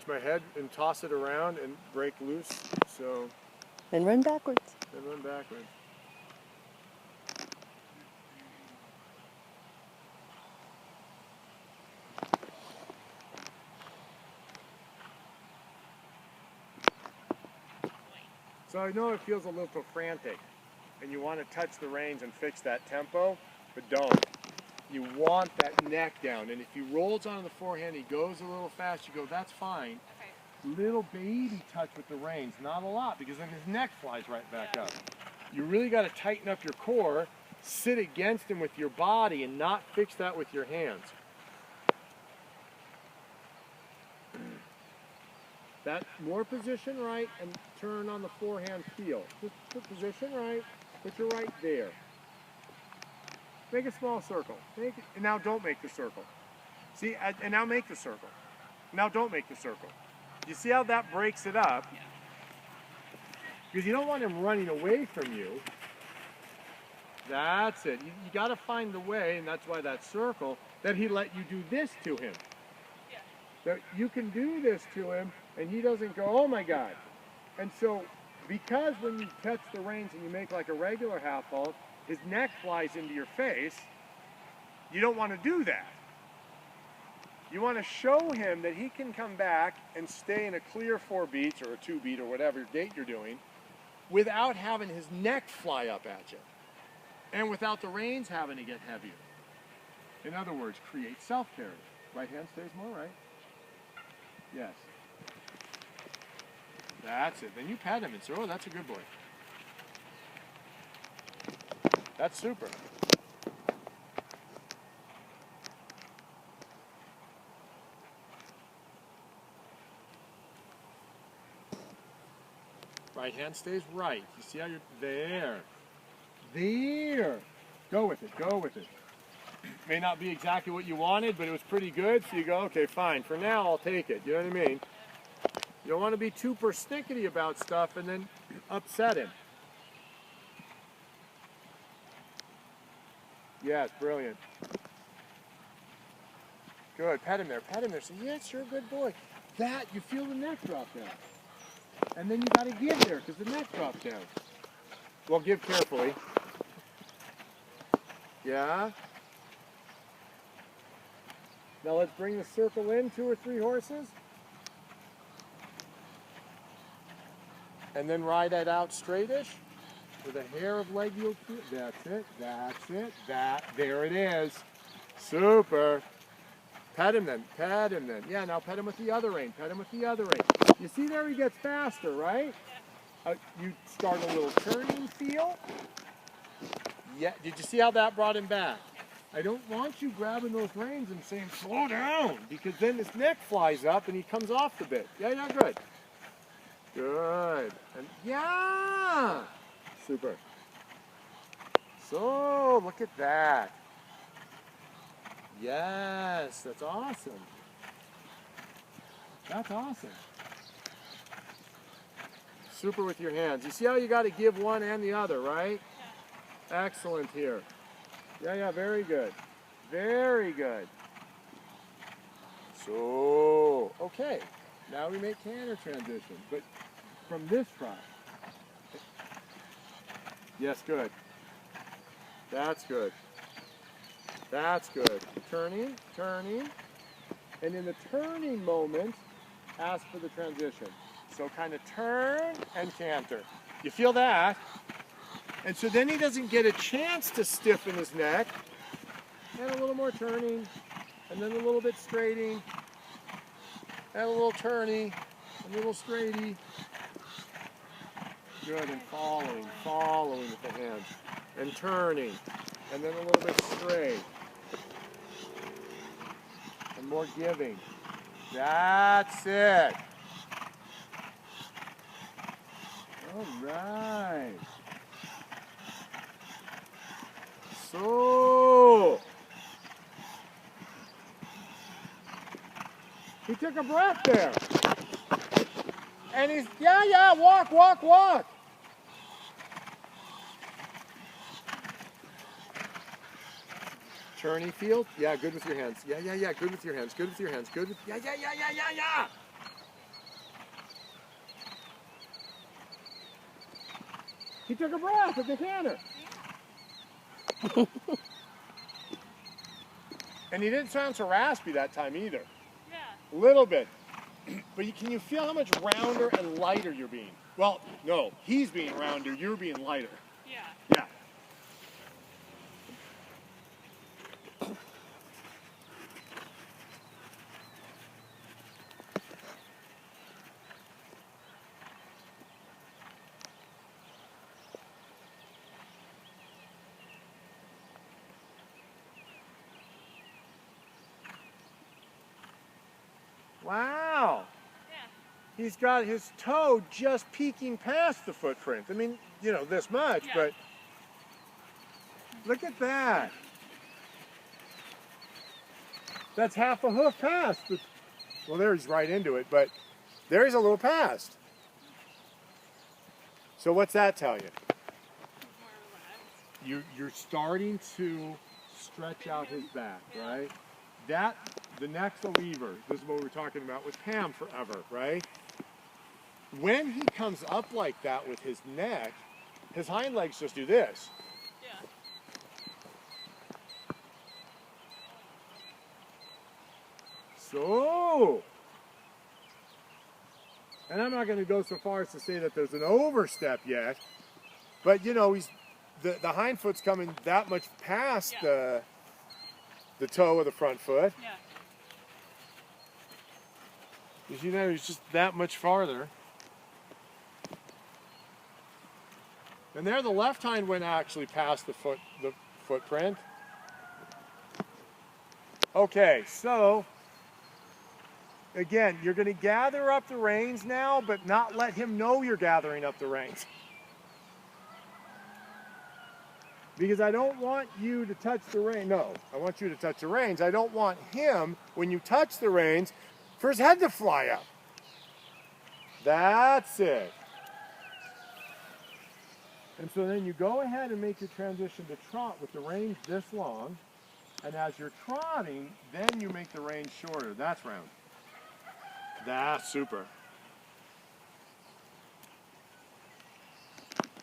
my head and toss it around and break loose. So. And run backwards. And run backwards. So I know it feels a little frantic, and you want to touch the reins and fix that tempo, but don't. You want that neck down, and if he rolls onto the forehand, he goes a little fast, you go, that's fine. Okay. Little baby touch with the reins, not a lot, because then his neck flies right back up. You really got to tighten up your core, sit against him with your body, and not fix that with your hands. That more position right and turn on the forehand feel. Just put position right, but you're right there. Make a small circle. Make it, and now don't make the circle. See, and now make the circle. Now don't make the circle. You see how that breaks it up? Because you don't want him running away from you. That's it. You got to find the way, and that's why that circle, that he let you do this to him. That you can do this to him, and he doesn't go, oh my God. And so, because when you touch the reins and you make like a regular half halt, his neck flies into your face, you don't want to do that. You want to show him that he can come back and stay in a clear 4 beats or a 2 beat or whatever gait you're doing without having his neck fly up at you and without the reins having to get heavier. In other words, create self-carry. Right hand stays more right. Yes. That's it. Then you pat him and say, oh, that's a good boy. That's super. Right hand stays right. You see how you're there. There. Go with it. Go with it. May not be exactly what you wanted, but it was pretty good. So you go, okay, fine. For now, I'll take it. You know what I mean? You don't want to be too persnickety about stuff and then upset him. Yes, brilliant. Good. Pet him there. Pet him there. Say, yes, you're a good boy. That, you feel the neck drop down. And then you got to give there because the neck drops down. Well, give carefully. Yeah. Now let's bring the circle in, 2 or 3 horses. And then ride that out straightish with a hair of leg yield. That's it, that's it, there it is. Super. Pet him then, pet him then. Yeah, now pet him with the other rein, pet him with the other rein. You see there he gets faster, right? You start a little turning feel. Yeah, did you see how that brought him back? I don't want you grabbing those reins and saying, slow down, because then his neck flies up and he comes off the bit. Yeah, yeah, good. Good. And yeah! Super. So, look at that. Yes, that's awesome. That's awesome. Super with your hands. You see how you got to give one and the other, right? Yeah. Excellent here. Yeah, yeah, very good. Very good. So, okay. Now we make canter transition, but from this front. Yes, good. That's good. That's good. Turning, turning. And in the turning moment, ask for the transition. So kind of turn and canter. You feel that? And so then he doesn't get a chance to stiffen his neck. And a little more turning. And then a little bit straighting. And a little turny. A little straighty. Good, and following with the hands. And turning. And then a little bit straight. And more giving. That's it. All right. So, he took a breath there. And he's, yeah, walk, walk, walk. Turny field, yeah, good with your hands. Yeah, good with your hands, good with your hands, good with, yeah. He took a breath at the canter. And he didn't sound so raspy that time either. Yeah. A little bit. But can you feel how much rounder and lighter you're being? Well, no, he's being rounder, you're being lighter. Yeah. Yeah. Wow. Yeah. He's got his toe just peeking past the footprint. I mean, you know, this much, Yeah. but look at that. That's half a hoof past. Well, there he's right into it, but there's a little past. So what's that tell you? More relaxed. You're starting to stretch out his back, Yeah. right? The neck's a lever. This is what we were talking about with Pam forever, right? When he comes up like that with his neck, his hind legs just do this. Yeah. So, and I'm not going to go so far as to say that there's an overstep yet, but you know, the hind foot's coming that much past Yeah. the toe of the front foot. Yeah. You see that? He's just that much farther. And there the left hind went actually past the footprint. Okay, so again, you're going to gather up the reins now, but not let him know you're gathering up the reins. Because I don't want you to touch the rein. No, I want you to touch the reins. I don't want him, when you touch the reins, for his head to fly up. That's it. And so then you go ahead and make your transition to trot with the reins this long. And as you're trotting, then you make the reins shorter. That's round. That's super.